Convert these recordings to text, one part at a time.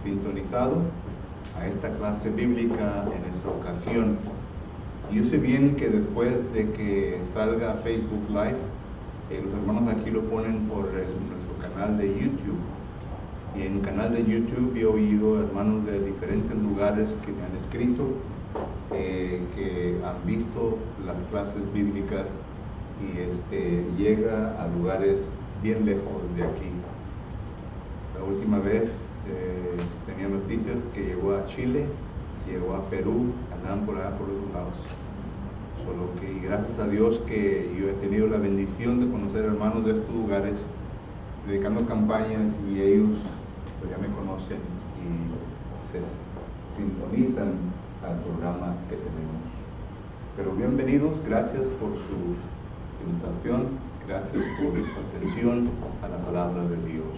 Sintonizado a esta clase bíblica en esta ocasión. Yo sé bien que después de que salga Facebook Live, los hermanos aquí lo ponen por nuestro canal de YouTube. Y en el canal de YouTube he oído hermanos de diferentes lugares que me han escrito, que han visto las clases bíblicas y llega a lugares bien lejos de aquí. La última vez tenía noticias que llegó a Chile, llegó a Perú, andaban por allá por los lados. Solo que gracias a Dios que yo he tenido la bendición de conocer hermanos de estos lugares, dedicando campañas, y ellos pues ya me conocen y se sintonizan al programa que tenemos. Pero bienvenidos, gracias por su invitación, gracias por su atención a la palabra de Dios.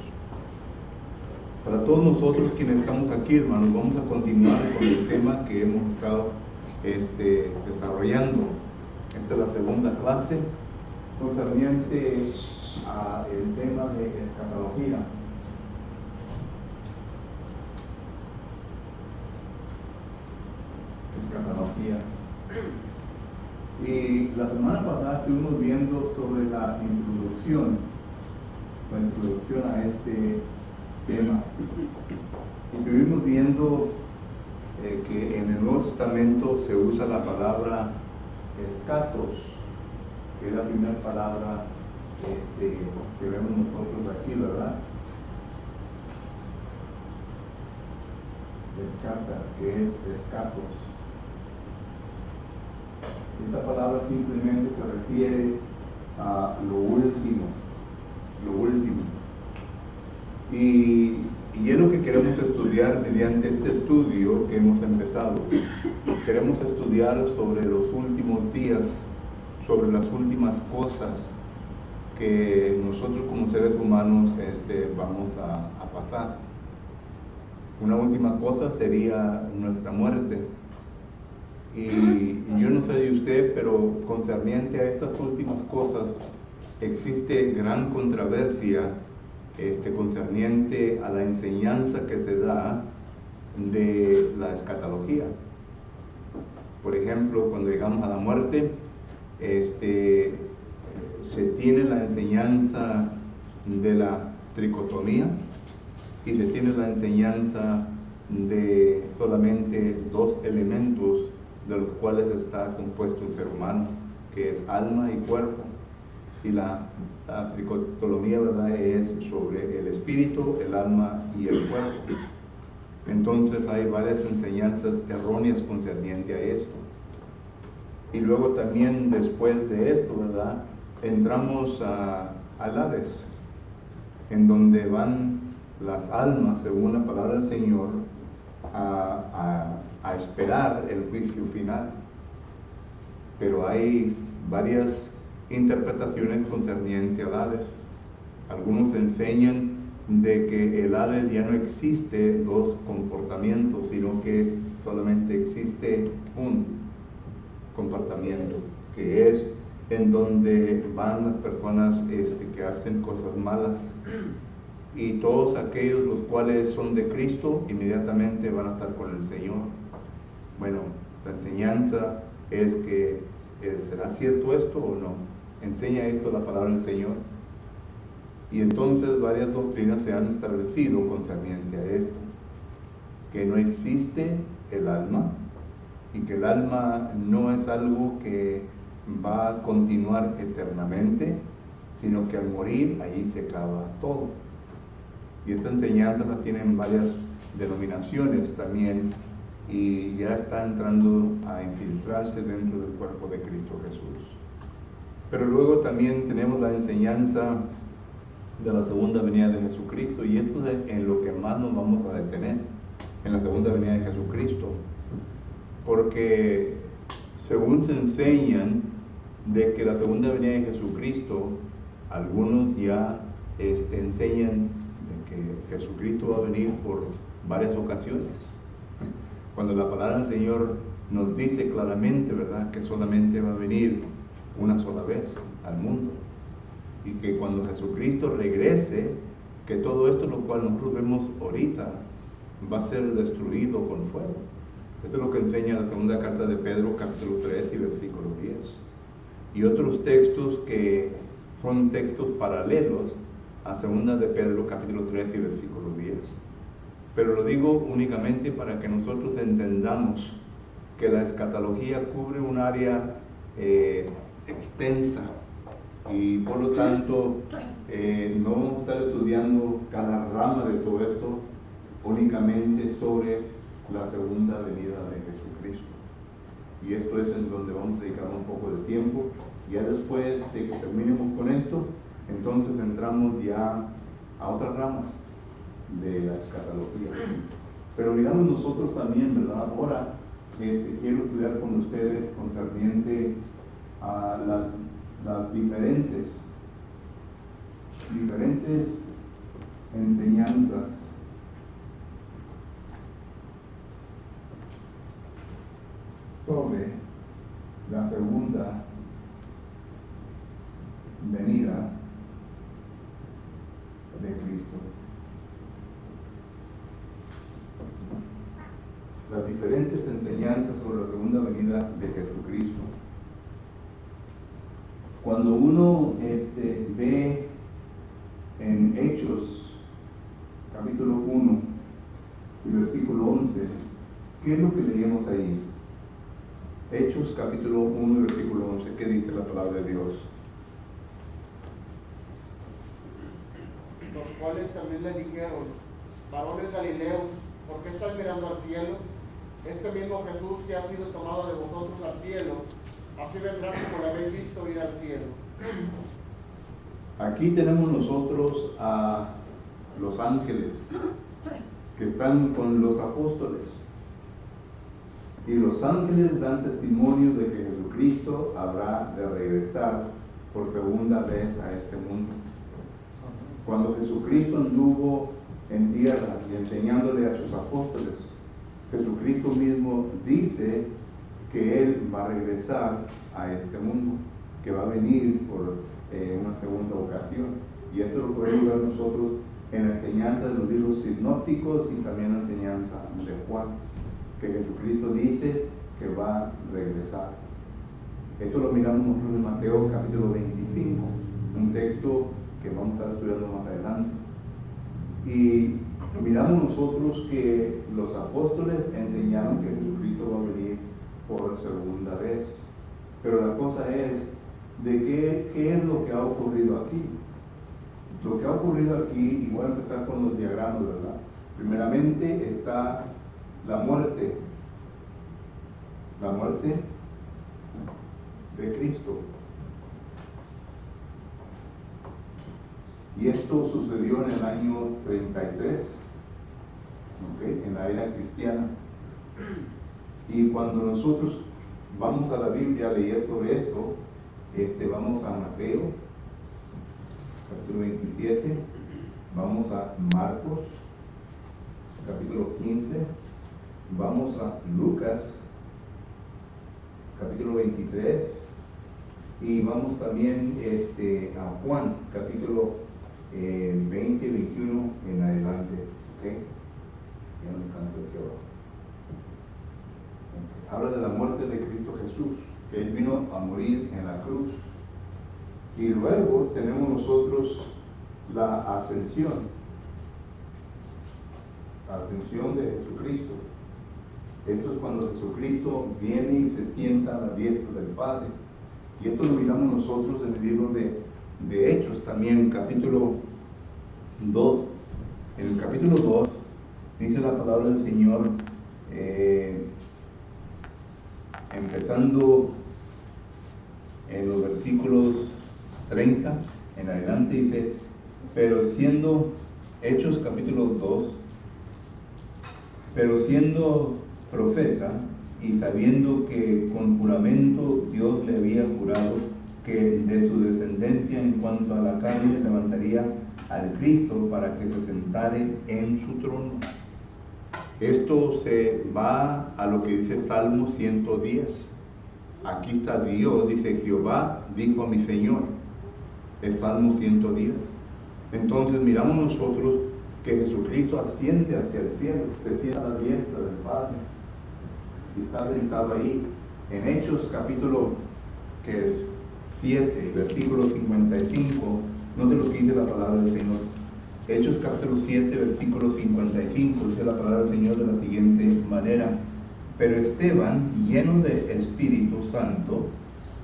Para todos nosotros quienes estamos aquí, hermanos, vamos a continuar con el tema que hemos estado desarrollando. Esta es la segunda clase concerniente al tema de escatología. Y la semana pasada estuvimos viendo sobre la introducción a este tema. Y estuvimos viendo que en el Nuevo Testamento se usa la palabra escatos, que es la primera palabra que vemos nosotros aquí, ¿verdad? Escata, que es escatos. Esta palabra simplemente se refiere a lo último. Y es lo que queremos estudiar mediante este estudio que hemos empezado. Queremos estudiar sobre los últimos días, sobre las últimas cosas que nosotros como seres humanos vamos a pasar. Una última cosa sería nuestra muerte. Y yo no sé de usted, pero concerniente a estas últimas cosas existe gran controversia concerniente a la enseñanza que se da de la escatología. Por ejemplo, cuando llegamos a la muerte, se tiene la enseñanza de la tricotomía y se tiene la enseñanza de solamente dos elementos de los cuales está compuesto el ser humano, que es alma y cuerpo. Y la tricotomía, ¿verdad?, es sobre el espíritu, el alma y el cuerpo. Entonces hay varias enseñanzas erróneas concerniente a esto. Y luego también después de esto, ¿verdad?, entramos al Hades, en donde van las almas, según la palabra del Señor, a esperar el juicio final. Pero hay varias interpretaciones concerniente al Hades. Algunos enseñan de que el Hades ya no existe dos comportamientos, sino que solamente existe un comportamiento, que es en donde van las personas que hacen cosas malas, y todos aquellos los cuales son de Cristo inmediatamente van a estar con el Señor. Bueno, la enseñanza es que ¿será cierto esto o no? ¿Enseña esto la palabra del Señor? Y entonces varias doctrinas se han establecido concerniente a esto, que no existe el alma, y que el alma no es algo que va a continuar eternamente, sino que al morir allí se acaba todo. Y esta enseñanza la tienen varias denominaciones también, y ya está entrando a infiltrarse dentro del cuerpo de Cristo Jesús. Pero luego también tenemos la enseñanza de la segunda venida de Jesucristo, y esto es en lo que más nos vamos a detener, en la segunda venida de Jesucristo, porque según se enseñan de que la segunda venida de Jesucristo, algunos ya enseñan de que Jesucristo va a venir por varias ocasiones, cuando la palabra del Señor nos dice claramente, ¿verdad?, que solamente va a venir una sola vez al mundo, y que cuando Jesucristo regrese, que todo esto lo cual nosotros vemos ahorita va a ser destruido con fuego. Esto es lo que enseña la segunda carta de Pedro, capítulo 3 y versículo 10. Y otros textos que son textos paralelos a segunda de Pedro, capítulo 3 y versículo 10. Pero lo digo únicamente para que nosotros entendamos que la escatología cubre un área extensa y por lo tanto no vamos a estar estudiando cada rama de todo esto únicamente sobre la segunda venida de Jesucristo. Y esto es en donde vamos a dedicar un poco de tiempo. Ya después de que terminemos con esto, entonces entramos ya a otras ramas de la escatología. Pero miramos nosotros también, ¿verdad? Ahora quiero estudiar con ustedes concerniente a las diferentes enseñanzas sobre la segunda venida de Cristo. Las diferentes enseñanzas sobre la segunda venida de Jesucristo. Cuando uno ve en Hechos capítulo 1 y versículo 11, ¿qué es lo que leemos ahí? Hechos capítulo 1 y versículo 11, ¿qué dice la palabra de Dios? Los cuales también le dijeron: varones galileos, ¿por qué están mirando al cielo? Este mismo Jesús que ha sido tomado de vosotros al cielo, así vendrá como lo habéis visto ir al cielo. Aquí tenemos nosotros a los ángeles que están con los apóstoles. Y los ángeles dan testimonio de que Jesucristo habrá de regresar por segunda vez a este mundo. Cuando Jesucristo anduvo en tierra y enseñándole a sus apóstoles, Jesucristo mismo dice que Él va a regresar a este mundo, que va a venir por una segunda ocasión. Y esto lo podemos ver nosotros en la enseñanza de los libros sinópticos y también en la enseñanza de Juan, que Jesucristo dice que va a regresar. Esto lo miramos nosotros en Mateo capítulo 25, un texto que vamos a estar estudiando más adelante. Y miramos nosotros que los apóstoles enseñaron que Jesucristo va a venir por segunda vez. Pero la cosa es, ¿de qué es lo que ha ocurrido aquí? Lo que ha ocurrido aquí, y voy a empezar con los diagramas, ¿verdad? Primeramente está la muerte de Cristo. Y esto sucedió en el año 33, ¿okay? En la era cristiana. Y cuando nosotros vamos a la Biblia a leer sobre esto, vamos a Mateo, capítulo 27, vamos a Marcos, capítulo 15, vamos a Lucas, capítulo 23, y vamos también a Juan, capítulo 20, 21 en adelante. ¿Okay? Ya no me canso aquí abajo. Habla de la muerte de Cristo Jesús, que Él vino a morir en la cruz. Y luego tenemos nosotros la ascensión de Jesucristo. Esto es cuando Jesucristo viene y se sienta a la diestra del Padre. Y esto lo miramos nosotros en el libro de Hechos también, capítulo 2. En el capítulo 2 dice la palabra del Señor, empezando en los versículos 30 en adelante, dice: pero siendo Hechos capítulo 2, pero siendo profeta y sabiendo que con juramento Dios le había jurado que de su descendencia en cuanto a la carne levantaría al Cristo para que se sentare en su trono. Esto se va a lo que dice Salmo 110. Aquí está Dios, dice: Jehová dijo a mi Señor. Es Salmo 110. Entonces miramos nosotros que Jesucristo asciende hacia el cielo, se sienta a la diestra del Padre y está sentado ahí. En Hechos capítulo 7, versículo 55, note lo que dice la palabra del Señor. Hechos capítulo 7, versículo 55, dice la palabra del Señor de la siguiente manera: pero Esteban, lleno de Espíritu Santo,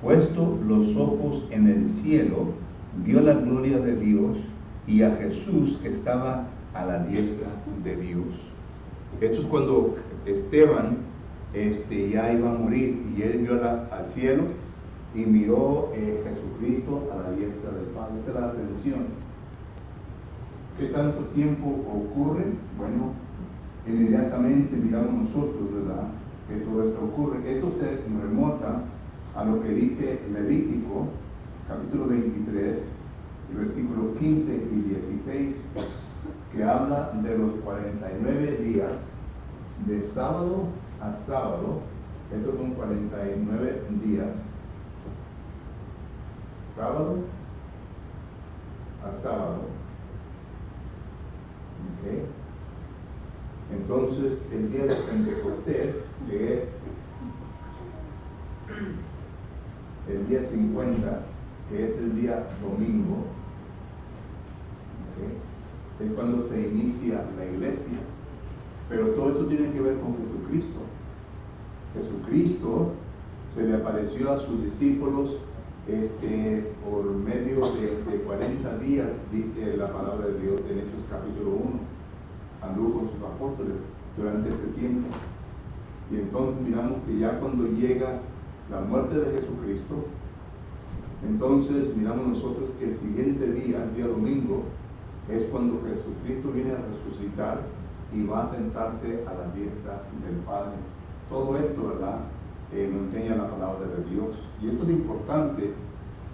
puesto los ojos en el cielo, vio la gloria de Dios y a Jesús que estaba a la diestra de Dios. Esto es cuando Esteban ya iba a morir y él vio al cielo y miró Jesucristo a la diestra del Padre. Esta es la ascensión. ¿Qué tanto tiempo ocurre? Bueno, inmediatamente miramos nosotros, ¿verdad?, que todo esto ocurre. Esto se remota a lo que dice Levítico, capítulo 23, versículos 15 y 16, que habla de los 49 días, de sábado a sábado. Estos son 49 días, sábado a sábado. ¿Okay? Entonces, el día de Pentecostés, que es el día 50, que es el día domingo, ¿okay?, es cuando se inicia la iglesia. Pero todo esto tiene que ver con Jesucristo. Jesucristo se le apareció a sus discípulos por medio de 40 días, dice la palabra de Dios en Hechos capítulo 1. Anduvo con sus apóstoles durante este tiempo. Y entonces miramos que ya cuando llega la muerte de Jesucristo, entonces miramos nosotros que el siguiente día, el día domingo, es cuando Jesucristo viene a resucitar y va a sentarse a la diestra del Padre. Todo esto, ¿verdad?, nos enseña la palabra de Dios. Y esto es importante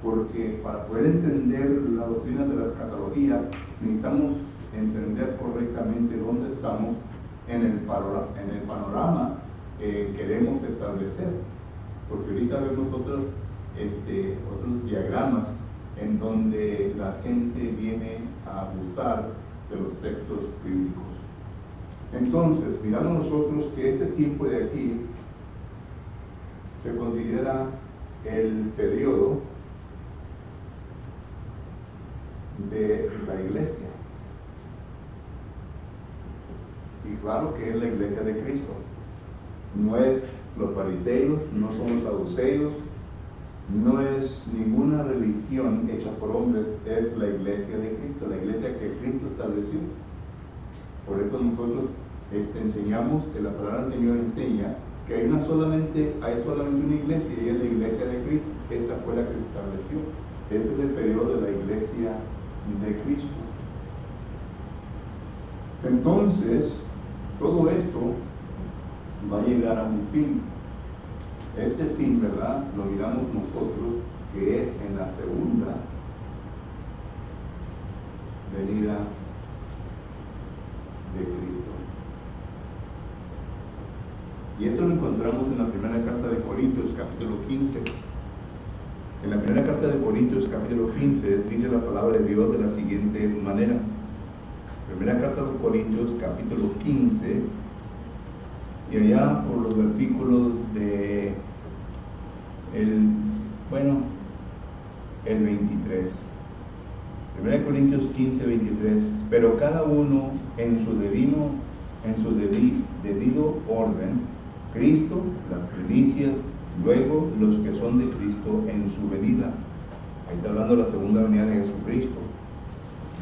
porque para poder entender la doctrina de la escatología necesitamos entender correctamente dónde estamos en el panorama que queremos establecer. Porque ahorita vemos otros diagramas en donde la gente viene a abusar de los textos bíblicos. Entonces, miramos nosotros que este tiempo de aquí se considera el periodo de la iglesia. Y claro que es la iglesia de Cristo. No es los fariseos, no son los saduceos, no es ninguna religión hecha por hombres, es la iglesia de Cristo, la iglesia que Cristo estableció. Por eso nosotros enseñamos que la palabra del Señor enseña que hay solamente una iglesia, y es la iglesia de Cristo. Esta fue la que se estableció. Este es el periodo de la iglesia de Cristo. Entonces, todo esto va a llegar a un fin. Este fin, ¿verdad?, lo miramos nosotros, que es en la segunda venida de Cristo. Y esto lo encontramos en la primera carta de Corintios, capítulo 15. En la primera carta de Corintios, capítulo 15, dice la palabra de Dios de la siguiente manera. Primera carta de Corintios, capítulo 15, y allá por los versículos de el 23. Primera Corintios 15, 23. Pero cada uno en su debido orden: Cristo, las primicias, luego los que son de Cristo en su venida. Ahí está hablando de la segunda venida de Jesucristo.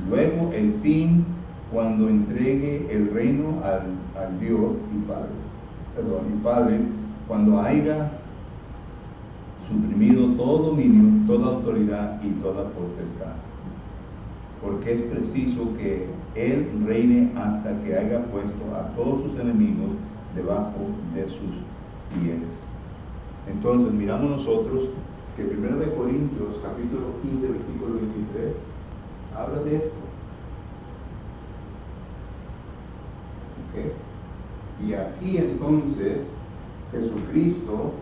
Luego el fin, cuando entregue el reino al Dios y Padre, cuando haya suprimido todo dominio, toda autoridad y toda potestad. Porque es preciso que Él reine hasta que haya puesto a todos sus enemigos debajo de sus pies. Entonces miramos nosotros que 1 Corintios capítulo 15 versículo 23 habla de esto. ¿Okay? Y aquí entonces Jesucristo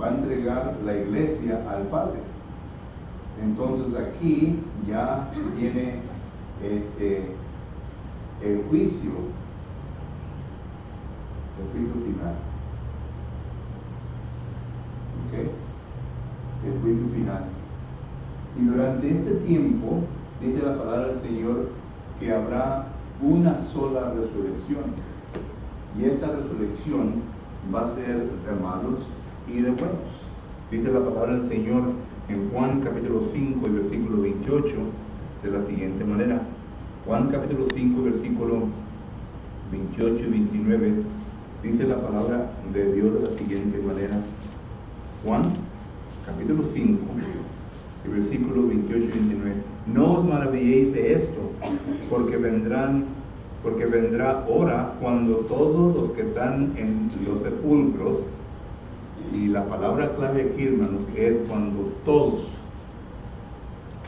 va a entregar la iglesia al Padre. Entonces aquí ya viene el juicio final. ¿Ok? El juicio final. Y durante este tiempo, dice la palabra del Señor, que habrá una sola resurrección. Y esta resurrección va a ser de malos y de buenos. Dice la palabra del Señor en Juan capítulo 5 y versículo 28 de la siguiente manera. Juan capítulo 5 versículo 28 y 29 dice la palabra de Dios de la siguiente manera. Juan capítulo 5 y versículo 28 y 29. No os maravilléis de esto, porque vendrá hora cuando todos los que están en los sepulcros, y la palabra clave aquí, hermanos, es cuando todos,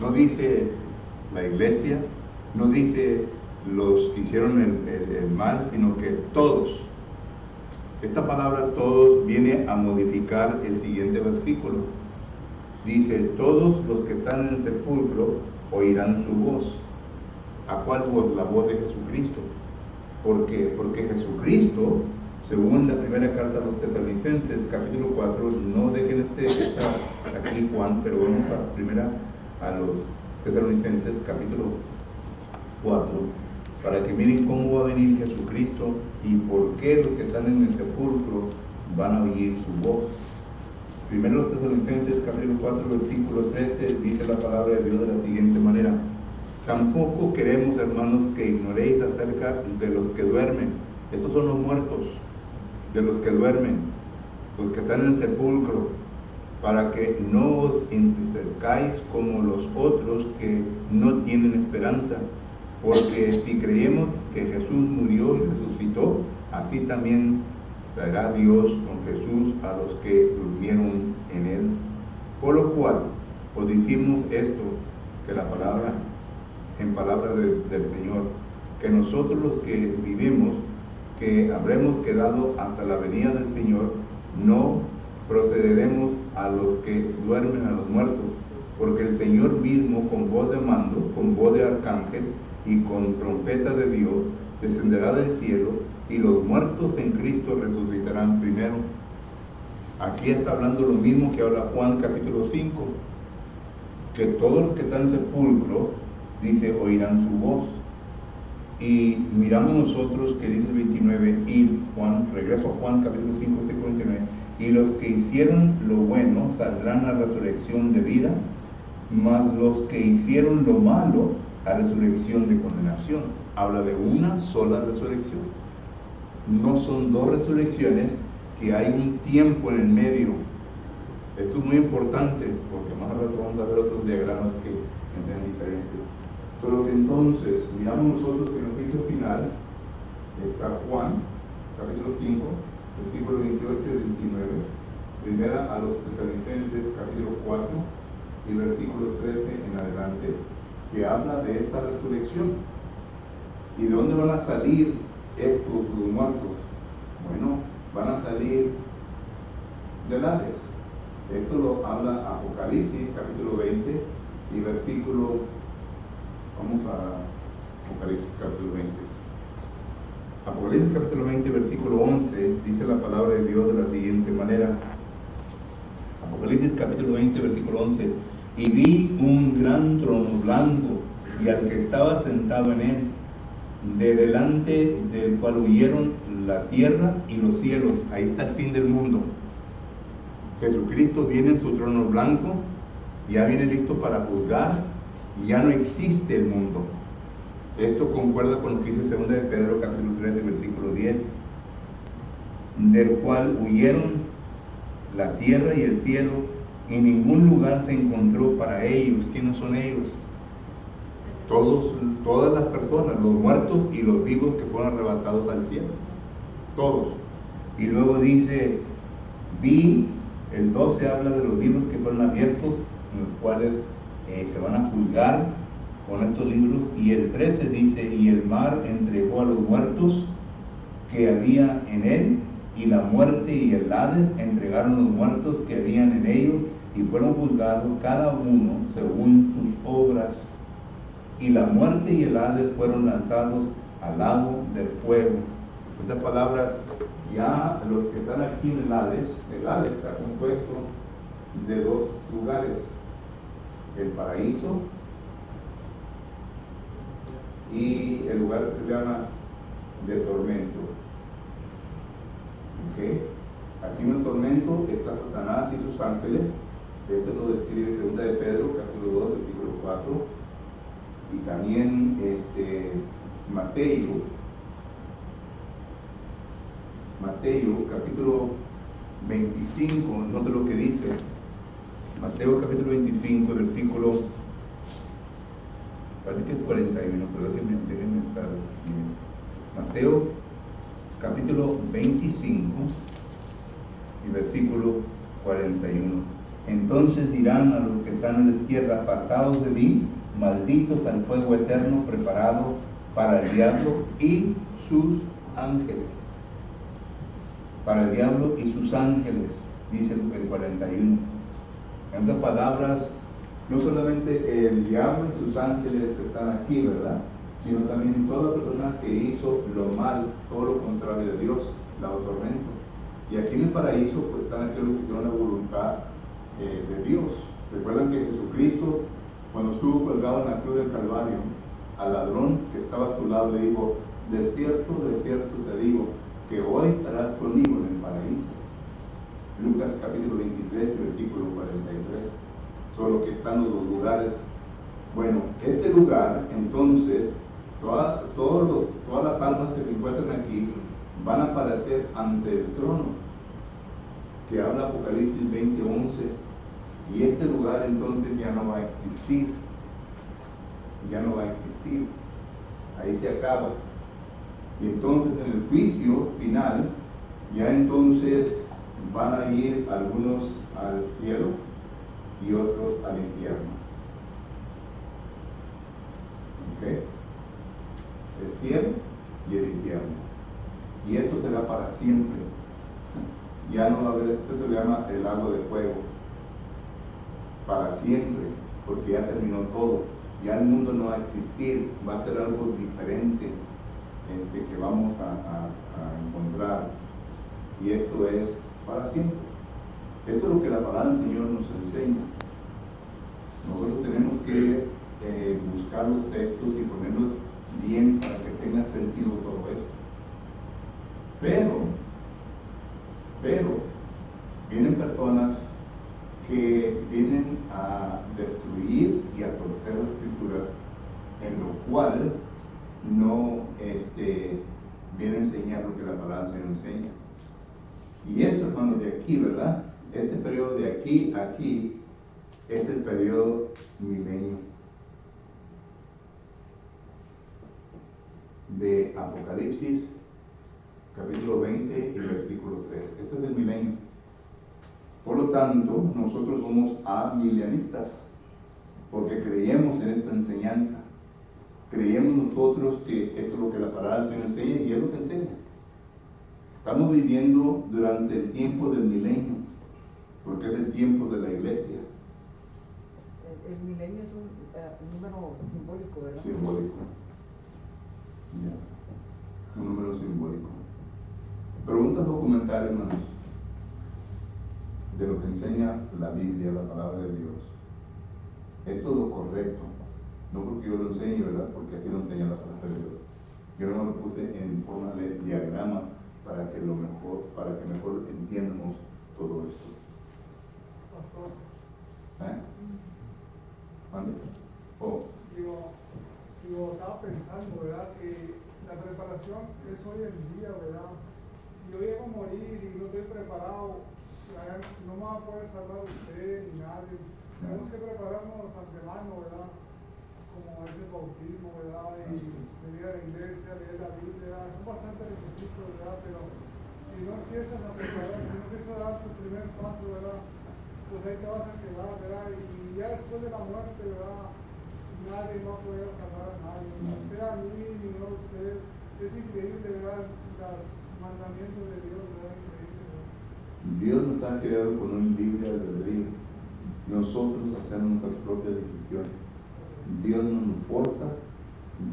no dice la iglesia, no dice los que hicieron el mal, sino que todos. Esta palabra todos viene a modificar el siguiente versículo. Dice, todos los que están en el sepulcro oirán su voz. ¿A cuál voz? La voz de Jesucristo. ¿Por qué? Porque Jesucristo, según la primera carta a los Tesalonicenses, capítulo 4, no dejen estar aquí Juan, pero vamos a primera a los Tesalonicenses, capítulo 4, para que miren cómo va a venir Jesucristo y por qué los que están en el sepulcro van a oír su voz. Primero los Tesalonicenses, capítulo 4, versículo 13, dice la palabra de Dios de la siguiente manera. Tampoco queremos, hermanos, que ignoréis acerca de los que duermen. Estos son los muertos, de los que duermen, los que están en el sepulcro, para que no os entristezcáis como los otros que no tienen esperanza. Porque si creemos que Jesús murió y resucitó, así también traerá Dios con Jesús a los que durmieron en él. Por lo cual os decimos esto, que la palabra, en palabra del Señor, que nosotros los que vivimos, que habremos quedado hasta la venida del Señor, no procederemos a los que duermen, a los muertos, porque el Señor mismo, con voz de mando, con voz de arcángel y con trompeta de Dios, descenderá del cielo, y los muertos en Cristo resucitarán primero. Aquí está hablando lo mismo que habla Juan capítulo 5, que todos los que están en sepulcro, dice, oirán su voz. Y miramos nosotros que dice el 29, y Juan, regreso a Juan capítulo 5, versículo 29, y los que hicieron lo bueno saldrán a resurrección de vida, mas los que hicieron lo malo a resurrección de condenación. Habla de una sola resurrección. No son dos resurrecciones, que hay un tiempo en el medio. Esto es muy importante, porque más al rato vamos a ver otros diagramas que sean diferentes. Pero que entonces, miramos nosotros que en el juicio final está Juan, capítulo 5, versículo 28 y 29, primera a los Tesalonicenses, capítulo 4, y versículo 13 en adelante, que habla de esta resurrección. ¿Y de dónde van a salir estos los muertos? Bueno, van a salir del Hades. Esto lo habla Apocalipsis, capítulo 20, y versículo, vamos a Apocalipsis, capítulo 20. Apocalipsis, capítulo 20, versículo 11, dice la palabra de Dios de la siguiente manera. Apocalipsis, capítulo 20, versículo 11. Y vi un gran trono blanco, y al que estaba sentado en él, de delante del cual huyeron la tierra y los cielos. Ahí está el fin del mundo. Jesucristo viene en su trono blanco, ya viene listo para juzgar, y ya no existe el mundo. Esto concuerda con lo que dice 2 de Pedro, capítulo 3, versículo 10, del cual huyeron la tierra y el cielo, y ningún lugar se encontró para ellos. ¿Quiénes son ellos? Todas las personas, los muertos y los vivos que fueron arrebatados al cielo. Todos. Y luego dice, vi, el 12 habla de los libros que fueron abiertos, en los cuales se van a juzgar con estos libros. Y el 13 dice, y el mar entregó a los muertos que había en él, y la muerte y el Hades entregaron los muertos que habían en ellos, y fueron juzgados cada uno según sus obras. Y la muerte y el Hades fueron lanzados al lago del fuego. En otras palabras, ya los que están aquí en el Hades está compuesto de dos lugares, el paraíso y el lugar que se llama de tormento. ¿Okay? Aquí en el tormento está Satanás y sus ángeles. Esto lo describe 2 de Pedro, capítulo 2, versículo 4. Y también Mateo, capítulo 25, note lo que dice. Mateo, capítulo 25, versículo, parece que es 41, pero déjenme estar bien. Mateo, capítulo 25 y versículo 41. Entonces dirán a los que están en la izquierda: apartados de mí, malditos al fuego eterno preparado para el diablo y sus ángeles. Para el diablo y sus ángeles, dice el 41. En otras palabras, no solamente el diablo y sus ángeles están aquí, ¿verdad? Sino también toda persona que hizo lo mal, todo lo contrario de Dios, la atormento. Y aquí en el paraíso, pues están aquellos que hicieron la voluntad de Dios. Recuerdan que Jesucristo, cuando estuvo colgado en la cruz del Calvario, al ladrón que estaba a su lado le dijo: de cierto te digo, que hoy estarás conmigo en el paraíso. Lucas capítulo 23, versículo 43. Solo que están los dos lugares. Bueno, este lugar, entonces, todas las almas que se encuentran aquí van a aparecer ante el trono, que habla Apocalipsis 20:11. Y este lugar entonces ya no va a existir. Ya no va a existir. Ahí se acaba. Y entonces en el juicio final, ya entonces van a ir algunos al cielo y otros al infierno. ¿Ok? El cielo y el infierno. Y esto será para siempre. Ya no va a haber, esto se llama el lago de fuego. Para siempre, porque ya terminó todo. Ya el mundo no va a existir, va a ser algo diferente que vamos a encontrar. Y esto es para siempre. Esto es lo que la palabra del Señor nos enseña. Nosotros tenemos que buscar los textos y ponerlos bien para que tenga sentido todo esto. Pero vienen personas que vienen a destruir y a torcer la escritura, en lo cual no viene a enseñar lo que la palabra se enseña. Y esto, hermanos, de aquí, ¿verdad? Este periodo de aquí a aquí es el periodo milenio de Apocalipsis capítulo 20 y versículo 3. Ese es el milenio. Por lo tanto, nosotros somos amilianistas, porque creemos en esta enseñanza. Creemos nosotros que esto es lo que la palabra se enseña y es lo que enseña. Estamos viviendo durante el tiempo del milenio, porque es el tiempo de la iglesia. El milenio es un número simbólico, ¿verdad? Simbólico. Ya. Un número simbólico. Preguntas documentales, hermanos, de lo que enseña la Biblia, la palabra de Dios. Es todo correcto. No porque yo lo enseñe, ¿verdad? Porque aquí lo enseña la palabra de Dios. Yo no lo puse en forma de diagrama para que mejor entiendamos todo esto. ¿Vale? Digo, estaba pensando, ¿verdad? Que la preparación es hoy en día, ¿verdad? Si yo llego a morir y no estoy preparado, no me va a poder salvar usted ni nadie. Tenemos que prepararnos ante antemano, ¿verdad? Como es el bautismo, ¿verdad? Y venir a la iglesia, leer la Biblia, son bastante requisitos, ¿verdad? Pero si no empiezas a preparar, si no empiezas a dar tu primer paso, ¿verdad? Pues ahí te vas a quedar, ¿verdad? Y ya después de la muerte, ¿verdad? Nadie va a poder salvar a nadie, ni usted a mí, ni yo a usted. Es increíble, ¿verdad? Los mandamientos de Dios, ¿verdad? Increíble, ¿verdad? Dios nos ha creado con un libre albedrío. Nosotros hacemos nuestras propias decisiones. Dios no nos forza,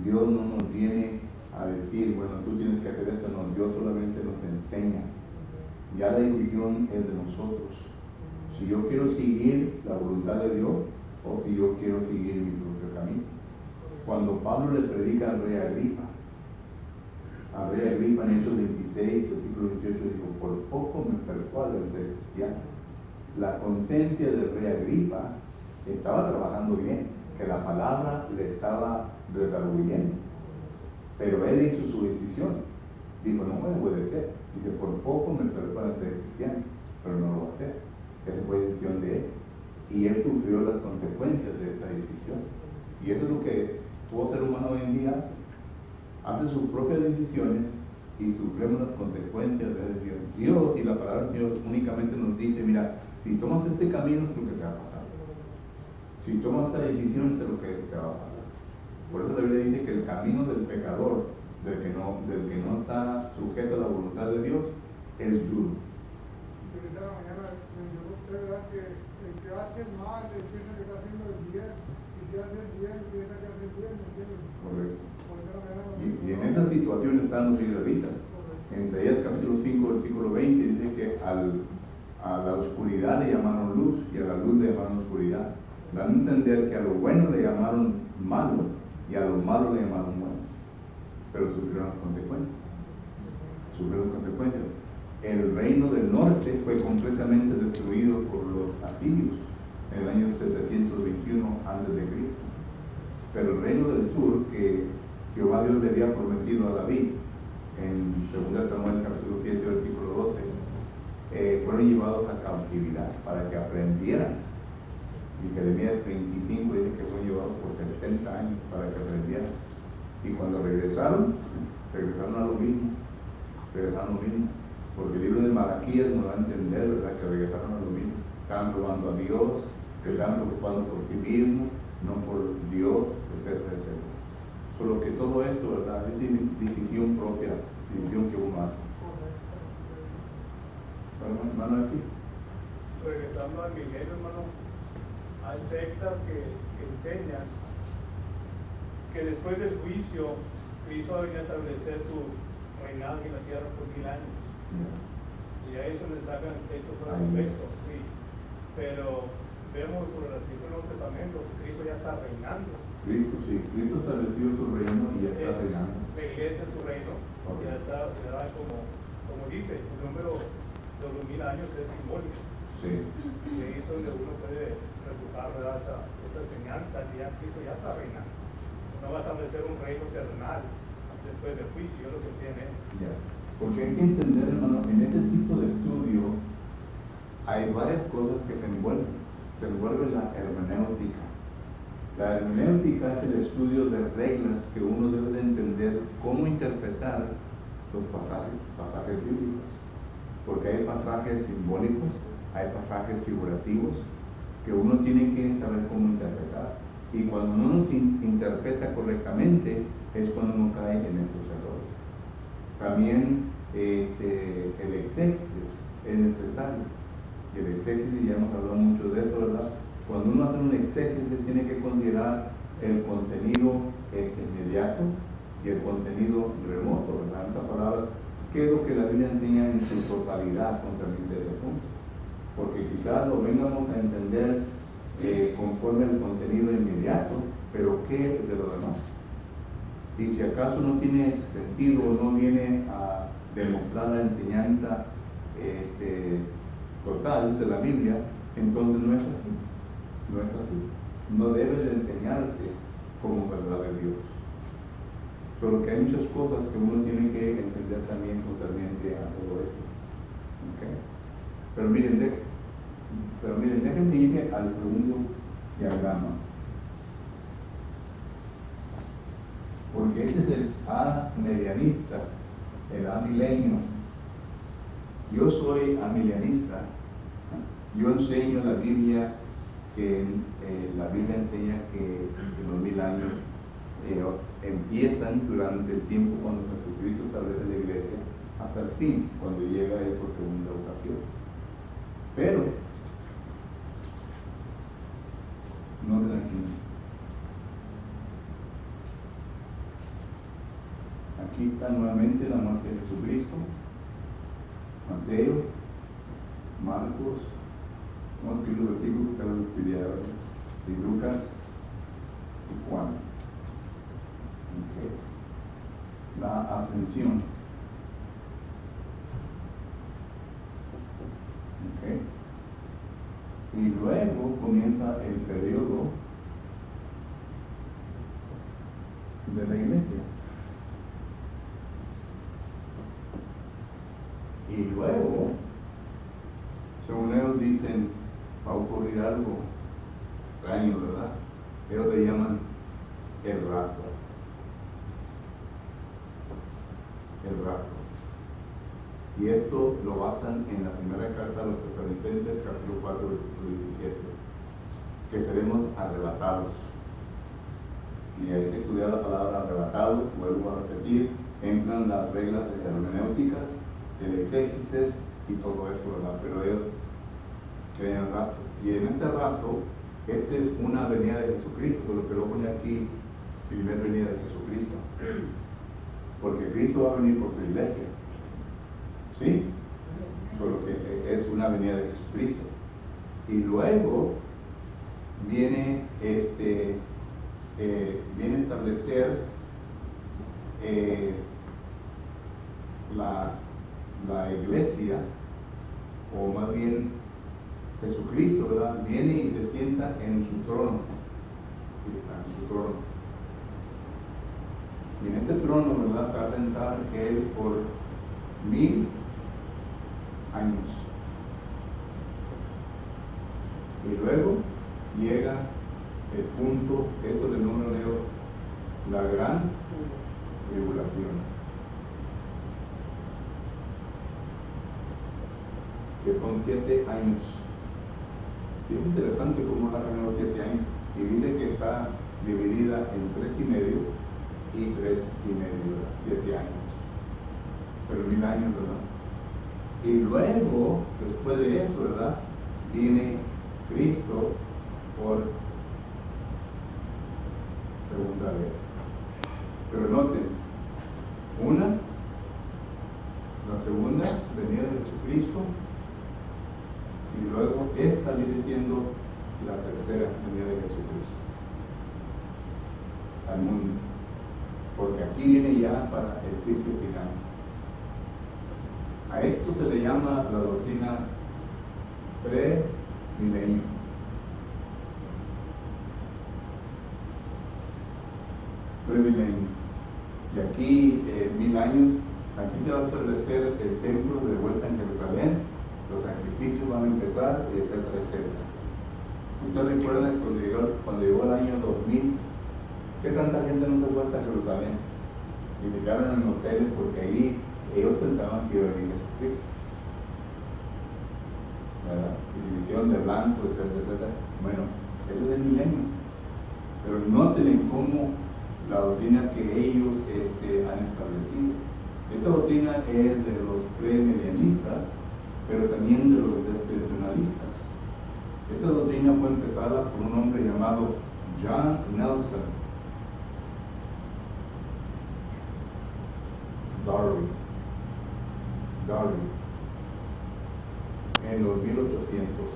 Dios no nos viene a decir, bueno, tú tienes que hacer esto, no, Dios solamente nos enseña. Ya la decisión es de nosotros. Si yo quiero seguir la voluntad de Dios o si yo quiero seguir mi propio camino. Cuando Pablo le predica al rey Agripa en Hechos 26, versículo 28, dijo, por poco me persuade el ser cristiano. La conciencia del rey Agripa estaba trabajando bien, que la palabra le estaba redarguyendo. Pero él hizo su decisión. Dijo, no me voy a obedecer. Dice, por poco me persuade el ser cristiano, pero no lo va a hacer. Esa fue decisión de él. Y él sufrió las consecuencias de esa decisión. Y eso es lo que todo ser humano hoy en día hace sus propias decisiones y sufrimos las consecuencias de esa decisión. Dios y la palabra de Dios únicamente nos dice, mira, si tomas este camino es lo que te va a pasar. Si tomas esta decisión es lo que te va a pasar. Por eso la Biblia dice que el camino del pecador, del que no está sujeto a la voluntad de Dios, es duro. Esta mañana mencionó usted, ¿verdad?, que el que hace el mal piensa que está haciendo el bien, y si hace el bien piensa que hace el bien, ¿me entiendes? Correcto. Por esa manera Y en esa situación están los israelitas. En Isaías capítulo 5, versículo 20 dice que a la oscuridad le llamaron luz y a la luz le llamaron oscuridad. Dan a entender que a lo bueno le llamaron malo y a lo malo le llamaron bueno. Pero sufrieron las consecuencias. El reino del norte fue completamente destruido por los asirios en el año 721 a.C. Pero el reino del sur, que Jehová Dios le había prometido a David en 2 Samuel capítulo 7 versículo 12, fueron llevados a cautividad para que aprendieran. Y Jeremías 25 dice que fueron llevados por 70 años para que aprendieran. Y cuando regresaron a lo mismo. Porque el libro de Malaquías nos da a entender, ¿verdad?, que regresaron a lo mismo. Estaban probando a Dios, que estaban preocupados por sí mismos, no por Dios, etcétera, etcétera. Solo que todo esto, ¿verdad?, es decisión propia, decisión que uno hace. Hermano, aquí. Regresando al milenio, hermano, hay sectas que enseñan que después del juicio Cristo va a venir a establecer su reinado en la tierra por 1000 años. Y a eso le sacan textos para el contexto, sí. Pero vemos sobre la escritura del Nuevo Testamento que Cristo ya está reinando. Cristo estableció su reino y ya está reinando. La iglesia es su reino, ya está, como dice, el número de los 1000 años es simbólico. Sí. Y ahí es donde uno puede refutar, ¿verdad?, esa enseñanza que ya Cristo ya está reinando. No va a establecer un reino terrenal después del juicio, es lo que tiene. Ya. Porque hay que entender, hermano, en este tipo de estudio hay varias cosas que se envuelven. Se envuelve la hermenéutica. La hermenéutica es el estudio de reglas que uno debe de entender cómo interpretar los pasajes bíblicos. Porque hay pasajes simbólicos, hay pasajes figurativos que uno tiene que saber cómo interpretar. Y cuando uno los interpreta correctamente es cuando uno cae en esos errores. También el exégesis es necesario. Y el exégesis, ya hemos hablado mucho de eso, ¿verdad? Cuando uno hace un exégesis tiene que considerar el contenido inmediato y el contenido remoto, ¿verdad? En otras palabras, ¿qué es lo que la Biblia enseña en su totalidad concerniente a ese punto? Porque quizás lo vengamos a entender conforme al contenido inmediato, pero ¿qué de lo demás? Y si acaso no tiene sentido o no viene a demostrar la enseñanza total de la Biblia, entonces no es así. No es así. No debe de enseñarse como verdad de Dios. Solo que hay muchas cosas que uno tiene que entender también concerniente a todo esto. ¿Okay? Pero miren, déjenme irme al segundo diagrama. Porque este es el amilianista, el amilenio. Yo soy amilianista. Yo enseño la Biblia, que la Biblia enseña que los 1000 años empiezan durante el tiempo cuando Jesucristo establece la iglesia hasta el fin, cuando llega Él por segunda ocasión. Pero, no aquí. está nuevamente la muerte de Jesucristo. Mateo, Marcos, vamos a escribir los versículos que los pidieron, y Lucas y Juan. Okay. La ascensión. Okay. Y luego comienza el periodo de la iglesia. Y luego, según ellos dicen, va a ocurrir algo extraño, ¿verdad? Ellos le llaman el rapto. El rapto. Y esto lo basan en la primera carta a los Tesalonicenses, capítulo 4, versículo 17, que seremos arrebatados. Y hay que estudiar la palabra arrebatados, vuelvo a repetir, entran las reglas hermenéuticas, el exégesis y todo eso, ¿verdad? Pero ellos creen el rapto. Y en este rapto, esta es una venida de Jesucristo, por lo que lo pone aquí, primera venida de Jesucristo. Porque Cristo va a venir por su iglesia. ¿Sí? Por lo que es una venida de Jesucristo. Y luego viene viene a establecer la iglesia, o más bien Jesucristo, ¿verdad? Viene y se sienta en su trono. Y está en su trono. Y en este trono, ¿verdad?, va a sentar Él por 1000 años. Y luego llega el punto, esto de número leo, la gran tribulación, que son 7 años. Y es interesante cómo sacan los 7 años. Y dice que está dividida en 3 y medio y 3 y medio, ¿verdad? 7 años. Pero 1000 años, ¿verdad? Y luego, después de eso, ¿verdad?, viene Cristo por segunda vez. Pero noten, la segunda venida de Jesucristo, y luego esta viene siendo la tercera venida de Jesucristo al mundo, porque aquí viene ya para el juicio final. A esto se le llama la doctrina premilenio. Premilenio. Y aquí, 1000 años, aquí se va a establecer el templo de vuelta en Jerusalén, los sacrificios van a empezar, etcétera, etcétera. ¿Ustedes recuerdan cuando llegó el año 2000? ¿Qué tanta gente no se fue hasta Jerusalén? Y se quedaron en hoteles porque ahí ellos pensaban que iba a venir Jesucristo, ¿verdad? Y se vistieron de blanco, etcétera, etcétera. Bueno, ese es el milenio. Pero noten cómo la doctrina que ellos han establecido. Esta doctrina es de los premilenialistas, pero también de los dispensacionalistas. Esta doctrina fue empezada por un hombre llamado John Nelson Darby, en los 1800.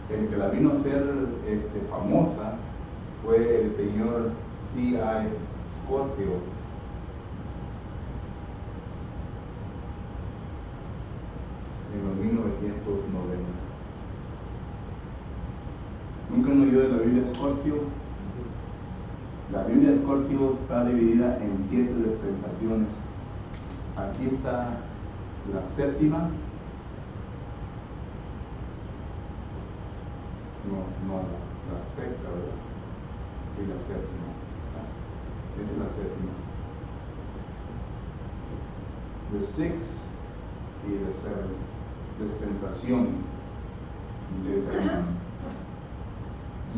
El que la vino a hacer famosa fue el señor C.I. Scofield. En los 1990. ¿Nunca han oído de la Biblia Scofield? La Biblia Scofield está dividida en 7 dispensaciones. Aquí está la séptima. No, la sexta, ¿verdad? Y la séptima. Esta es la séptima. The sixth y the seventh. Dispensación de Samuel.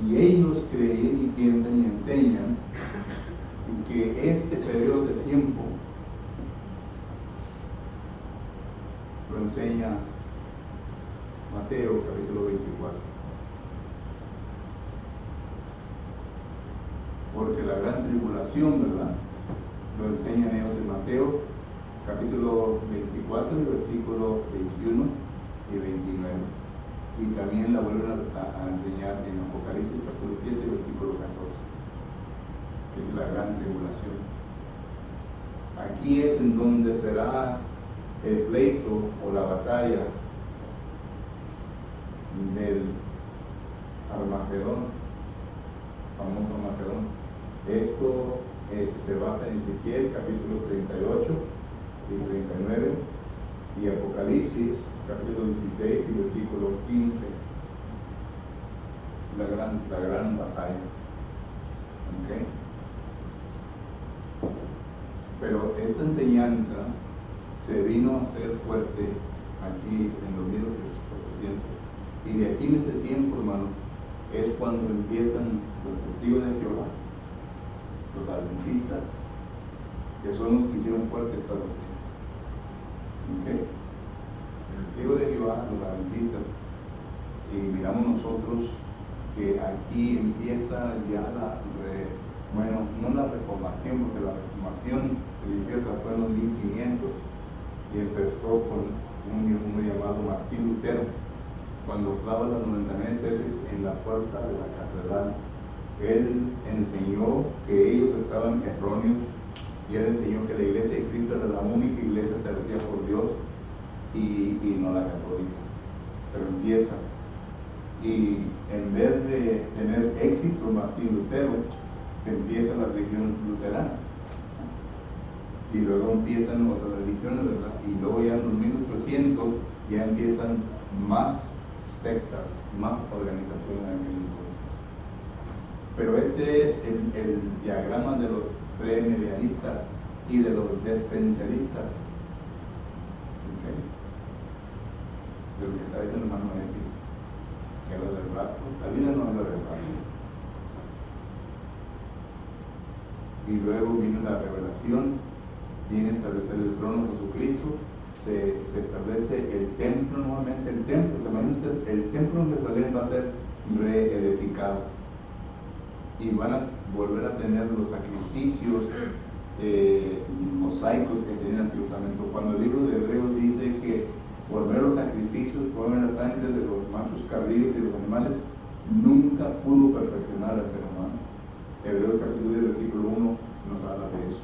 Y ellos creen y piensan y enseñan que este periodo de tiempo lo enseña Mateo capítulo 24. Porque la gran tribulación, ¿verdad?, lo enseñan ellos en Mateo, capítulo 24, versículo 21 y 29. Y también la vuelven a enseñar en Apocalipsis, capítulo 7, versículo 14, que es la gran tribulación. Aquí es en donde será el pleito o la batalla del Armagedón, famoso Armagedón. Esto se basa en Ezequiel capítulo 38 y 39 y Apocalipsis capítulo 16 y versículo 15. La gran batalla. ¿Okay? Pero esta enseñanza se vino a ser fuerte aquí en los 1800. Y de aquí en este tiempo, hermano, es cuando empiezan los testigos de Jehová, los adventistas, que son los que hicieron fuerte esta doctrina. ¿Okay? Los testigos de Jehová, los adventistas, y miramos nosotros que aquí empieza ya no la reformación, porque la reformación religiosa fue en los 1500 y empezó con uno llamado Martín Lutero, cuando clava las 99 tesis en la puerta de la catedral. Él enseñó que ellos estaban erróneos y él enseñó que la iglesia de Cristo era la única iglesia establecida por Dios y no la católica. Pero empieza, y en vez de tener éxito Martín Lutero, empieza la religión luterana y luego empiezan otras religiones, ¿verdad? Y luego ya en los 1800 ya empiezan más sectas, más organizaciones en aquel entonces. Pero este es el diagrama de los premilenialistas y de los despenseristas. ¿Okay? De lo que está diciendo el hermano X, que habla del rapto. La Biblia no habla del rapto. Y luego viene la revelación, viene a establecer el trono de Jesucristo, se establece el templo nuevamente, el templo de Jerusalén va a ser reedificado y van a volver a tener los sacrificios mosaicos que tenían antiguamente. Cuando el libro de Hebreos dice que por ver los sacrificios, por ver la sangre de los machos cabríos y los animales, nunca pudo perfeccionar al ser humano. Hebreos capítulo 10, versículo 1 nos habla de eso.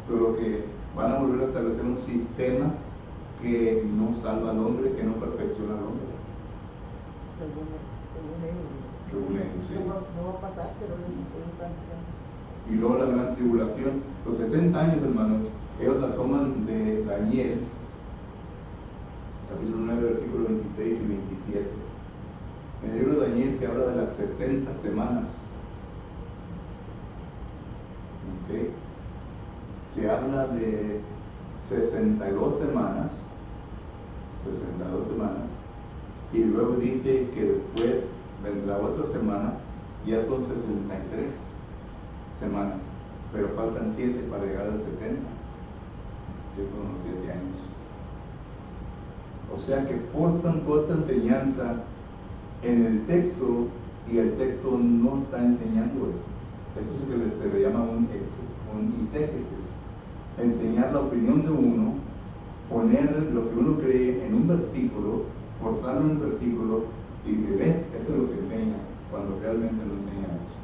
Pero que van a volver a establecer un sistema que no salva al hombre, que no perfecciona al hombre. Según ellos, sí. No va a pasar, pero ellos están diciendo. Y luego la gran tribulación, los 70 años, hermanos, ellos la toman de Daniel, capítulo 9, versículos 26 y 27. En el libro de Daniel se habla de las 70 semanas. ¿Okay? Se habla de 62 semanas, y luego dice que después vendrá otra semana, ya son 63 semanas, pero faltan 7 para llegar al 70, que son los 7 años. O sea que forzan toda esta enseñanza en el texto, y el texto no está enseñando eso. Esto es lo que se le llama un exégesis, enseñar la opinión de uno, poner lo que uno cree en un versículo, forzarlo en un versículo y decir, esto es lo que enseña, cuando realmente no enseña eso.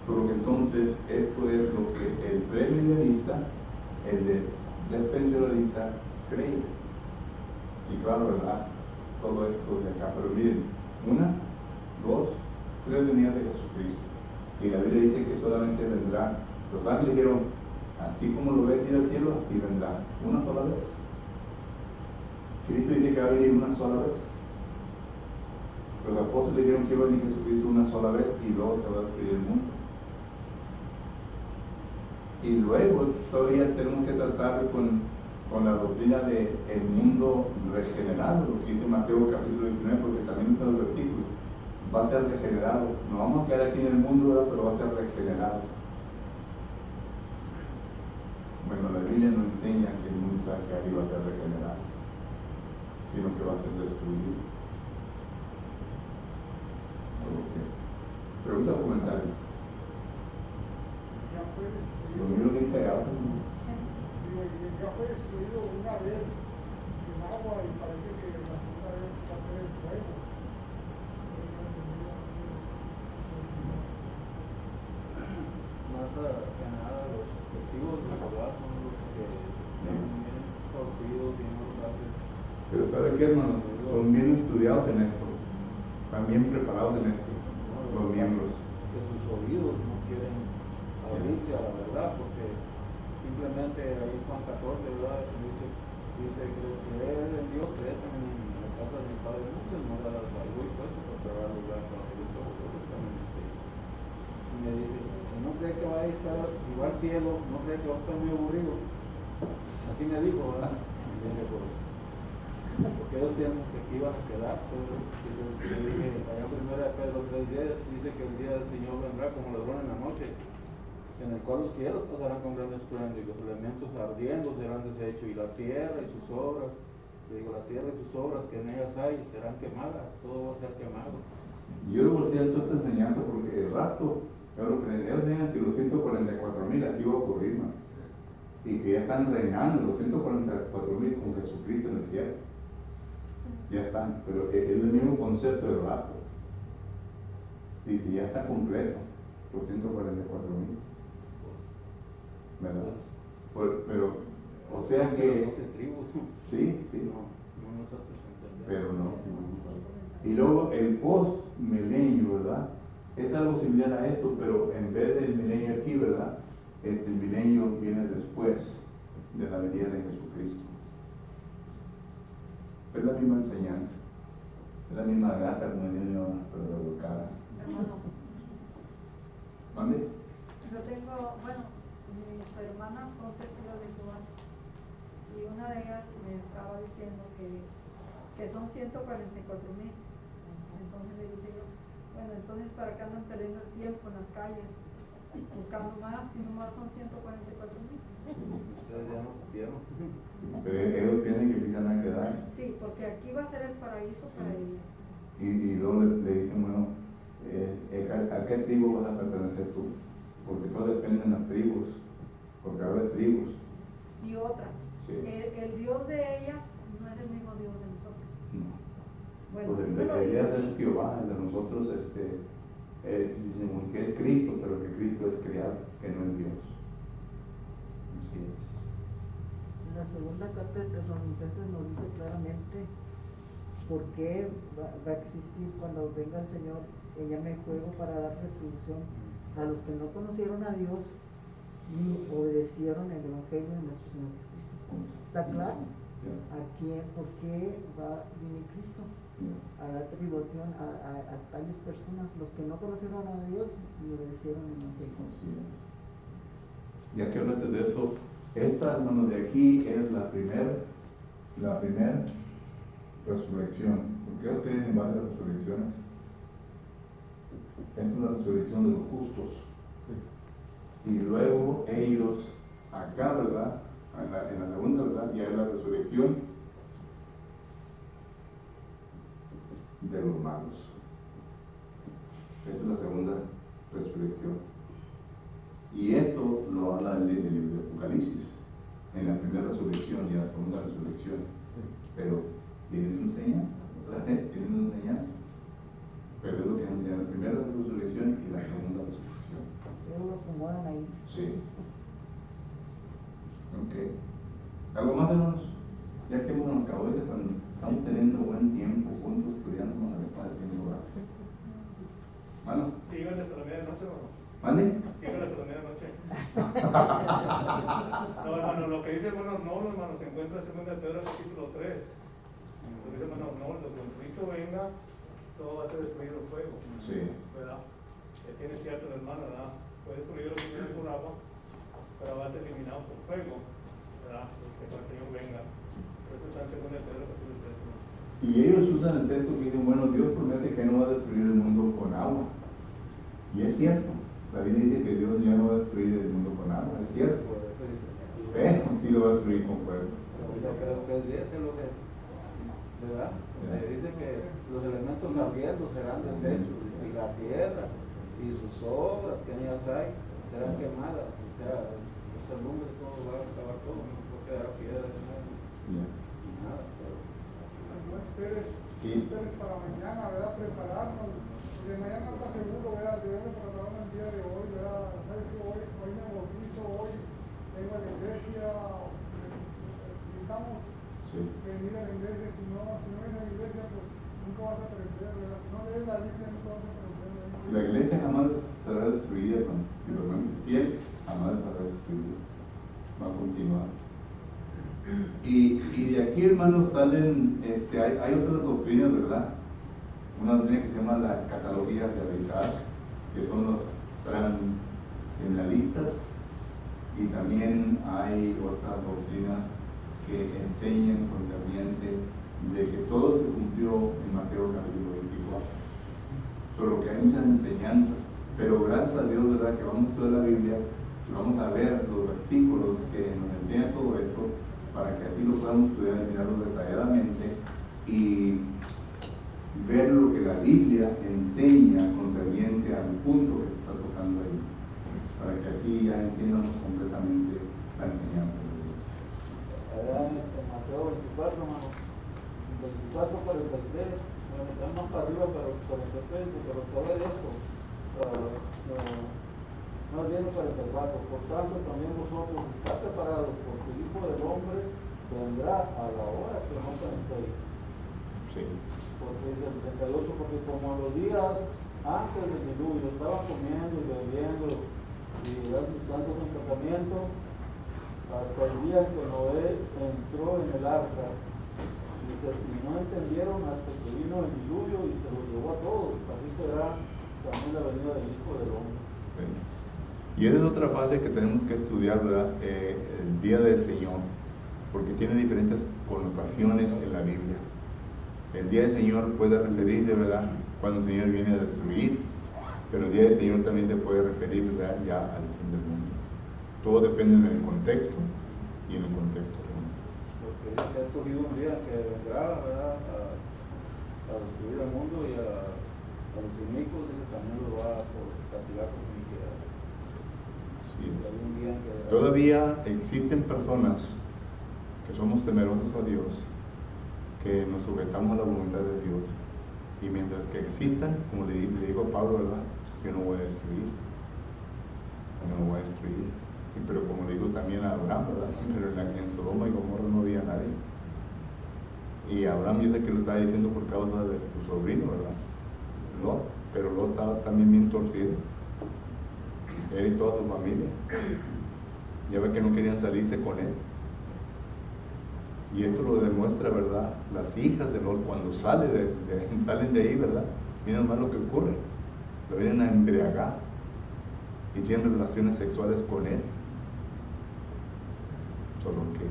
Por lo que entonces esto es lo que el premilenialista, el despensionalista cree. Y claro, ¿verdad? Todo esto de acá, pero miren, 1, 2, 3 venidas de Jesucristo. Y la Biblia dice que solamente vendrá. Los ángeles dijeron, así como lo ves ir al cielo, así vendrá, una sola vez. Cristo dice que va a venir una sola vez. Los apóstoles dijeron que iba a venir Jesucristo una sola vez y luego se va a destruir el mundo. Y luego todavía tenemos que tratar con la doctrina del mundo regenerado, lo que dice Mateo capítulo 19, porque también está el versículo. Va a ser regenerado. No vamos a quedar aquí en el mundo ahora, pero va a ser regenerado. Bueno, la Biblia no enseña que el mundo se va a quedar y va a ser regenerado, sino que va a ser destruido. Okay. Pregunta o comentario. Ya fue Lo destruido. mismo que creado. Digo, ya fue destruido una vez en agua y parece que la segunda vez va a ser en fuego. Más que nada, los testigos de Jehová son los que están bien torcidos, bien mortales. Pero ¿sabe qué, hermano? Son bien estudiados en esto. Están bien preparados en esto. Los miembros. Que sus oídos no quieren abrirse a la verdad, porque simplemente ahí Juan 14, ¿verdad? Dice que creer en Dios, creer también en la casa de mi Padre, muchas moradas hay, voy pues a preparar lugar para que Dios también esté. Y me dice, si no cree que va a estar igual cielo, no cree que va a estar muy aburrido. Así me dijo, ¿verdad? Y dije, pues, porque ellos piensan que aquí van a quedarse. Yo dije, allá en 1 Pedro 3:10 dice que el día del Señor vendrá como ladrón en la noche, en el cual los cielos pasarán con gran estruendo y los elementos ardiendo serán deshechos y la tierra y sus obras, la tierra y sus obras que en ellas hay serán quemadas, todo va a ser quemado. Yo le volteé toda esta enseñanza porque el rato, claro, que ellos enseñan que los 144,000 aquí va a ocurrir, más. Y que ya están reinando los 144,000 con Jesucristo en el cielo. Ya están, pero es el mismo concepto del rato. Dice, ya está completo, los 144,000. ¿Verdad? Pero, o sea que. 12 tribus. Sí, sí. No nos haces entender. Pero no. Y luego el post-milenio, ¿verdad? Es algo similar a esto, pero en vez del milenio aquí, ¿verdad? El milenio viene después de la venida de Jesucristo. Es la misma enseñanza. Es la misma gata como viene pero revolcada. Hermano, ¿Mande? yo tengo, bueno, mis hermanas son testigos de Jehová y una de ellas me estaba diciendo que son 144,000. Entonces le dije yo, bueno, entonces ¿para qué andan perdiendo el tiempo en las calles buscando más si nomás son 144,000? Ustedes ya no supieron. Pero ellos piensan que aquí se van a quedar. Sí, porque aquí va a ser el paraíso para ellos. Y luego le dicen, bueno, ¿a qué tribu vas a pertenecer tú? Porque todo depende de las tribus, porque va a haber tribus. Y otra, Sí. el Dios de ellas no es el mismo Dios de nosotros. No. Bueno, Pues sí el me lo de dijo ellas así. es Jehová, el de nosotros dicen que es Cristo, pero que Cristo es creado, que no es Dios. Así es. En la segunda carta de Tesalonicenses nos dice claramente por qué va a existir cuando venga el Señor, que llame fuego para dar retribución a los que no conocieron a Dios ni obedecieron el Evangelio de nuestro Señor Jesucristo. ¿Está claro? ¿Por qué va a venir Cristo? A dar tribulación a tales personas, los que no conocieron a Dios ni obedecieron el Evangelio. Así es. Ya que hablaste de eso, esta, hermano, de aquí es la primera resurrección, porque ellos creen en varias resurrecciones. Esta es la resurrección de los justos. Y luego ellos, acá, ¿verdad? En la segunda, ¿verdad? Ya es la resurrección de los malos. Esta es la segunda resurrección. Y esto lo habla el libro de Apocalipsis, en la primera resurrección y en la segunda resurrección. Pero tiene su enseñanza, otra vez tiene su enseñanza. Pero es lo que en la primera resurrección y la segunda resurrección. Ellos lo acomodan ahí. Sí. Ok. ¿Algo más, hermanos? Ya que hemos acabado de cuando estamos teniendo buen tiempo juntos estudiando, vamos a ver para el tiempo. ¿Mano? Síganle hasta la medianoche, hermano. ¿Mande? Síganle hasta la medianoche. No, hermano, lo que dice el hermano Arnoldo, hermano, se encuentra en 2 Pedro capítulo 3. Lo que dice el hermano Arnoldo, cuando Cristo venga, todo va a ser destruido en fuego. Sí. ¿Verdad? Tiene cierto el hermano, ¿verdad? Puede destruir los primeros por agua, pero va a ser eliminado por fuego. ¿Verdad? Cuando el Señor venga. Eso está en 2 Pedro capítulo 3. ¿No? Y ellos usan el texto que dicen, bueno, Dios promete que no va a destruir el mundo con agua. Y es cierto. La Biblia dice que Dios ya no va a destruir el mundo con agua, es cierto. Pero sí lo va a destruir con fuego. Ahorita creo que es 10, es lo que, ¿verdad? Dice que los elementos ardiendo serán deshechos y la tierra y y sus obras que en ellas hay serán quemadas, o sea, esa lumbre todo va a acabar todo, no quedará piedra de nada, ni nada, pero No esperes, esperes para mañana, ¿verdad? Prepararnos, porque mañana no está seguro, ¿verdad? Debemos prepararnos el día de hoy, ¿verdad? ¿Sabes que hoy me bautizo, hoy vengo a la iglesia, necesitamos venir a la iglesia, si no vienes a la iglesia, pues nunca vas a aprender, ¿verdad? Si no lees la Biblia, nunca vas a aprender, ¿verdad? La iglesia jamás será destruida, si permanece fiel, jamás será destruida, va a continuar. Y de aquí, hermanos, salen, hay otras doctrinas, ¿verdad? Una doctrina que se llama la escatología realizada, que son los transcendenalistas, y también hay otras doctrinas que enseñan concerniente de que todo se cumplió en Mateo capítulo 24. Solo que hay muchas enseñanzas, pero gracias a Dios, ¿verdad?, que vamos a estudiar la Biblia y vamos a ver los versículos que nos enseñan todo esto, para que así lo podamos estudiar y mirarlo detalladamente y ver lo que la Biblia enseña concerniente al punto que se está tocando ahí, para que así ya entiendamos completamente la enseñanza de Dios. allá en Mateo 24, hermano, 24:43, bueno, están más para arriba, pero 43, pero saber esto, más bien 44, por tanto también vosotros estáis preparados, porque el Hijo del Hombre vendrá a la hora que no penséis. Sí. Porque dice el 38, porque como en los días antes del diluvio estaban comiendo y bebiendo y tantos en casamiento, hasta el día en que Noé entró en el arca, dice, y no entendieron hasta que vino el diluvio y se los llevó a todos. Así será también la venida del Hijo del Hombre. Sí. Y esa es otra fase que tenemos que estudiar, ¿verdad? El día del Señor, porque tiene diferentes connotaciones en la Biblia. El día del Señor puede referirse, ¿verdad?, cuando el Señor viene a destruir, pero el día del Señor también se puede referir, ¿verdad?, ya al fin del mundo. Todo depende del contexto y en el contexto. Porque dice que ha escogido un día que vendrá, ¿verdad?, a destruir el mundo y a los inicuos, dice, también lo va a castigar con iniquidad. Sí. Hay un día en que Todavía existen personas que somos temerosos a Dios, que nos sujetamos a la voluntad de Dios, y mientras que existan, como le digo a Pablo, ¿verdad?, yo no voy a destruir, pero como le digo también a Abraham, ¿verdad?, pero en Sodoma y Gomorra no había nadie, y Abraham yo sé que lo estaba diciendo por causa de su sobrino, ¿verdad?, Lot, pero Lot estaba también bien torcido, él y toda su familia, ya ve que no querían salirse con él. Y esto lo demuestra, ¿verdad?, las hijas de Lot cuando salen de ahí, ¿verdad?, miren más lo que ocurre, lo vienen a embriagar y tienen relaciones sexuales con él. Solo que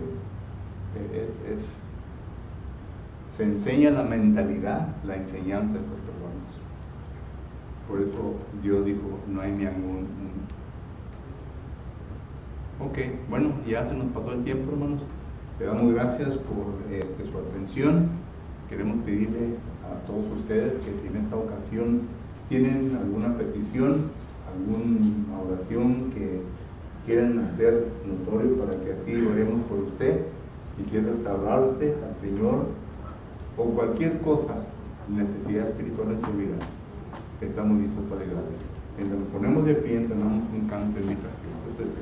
se enseña la mentalidad, la enseñanza de esas personas. Por eso Dios dijo, no hay ningún... Ok, bueno, ya se nos pasó el tiempo, hermanos. Le damos gracias por su atención. Queremos pedirle a todos ustedes que si en esta ocasión tienen alguna petición, alguna oración que quieran hacer notorio para que así oremos por usted, si quiere restaurarse al Señor o cualquier cosa, necesidad espiritual en su vida, estamos listos para ayudarle. Mientras nos ponemos de pie, entrenamos un canto de invitación.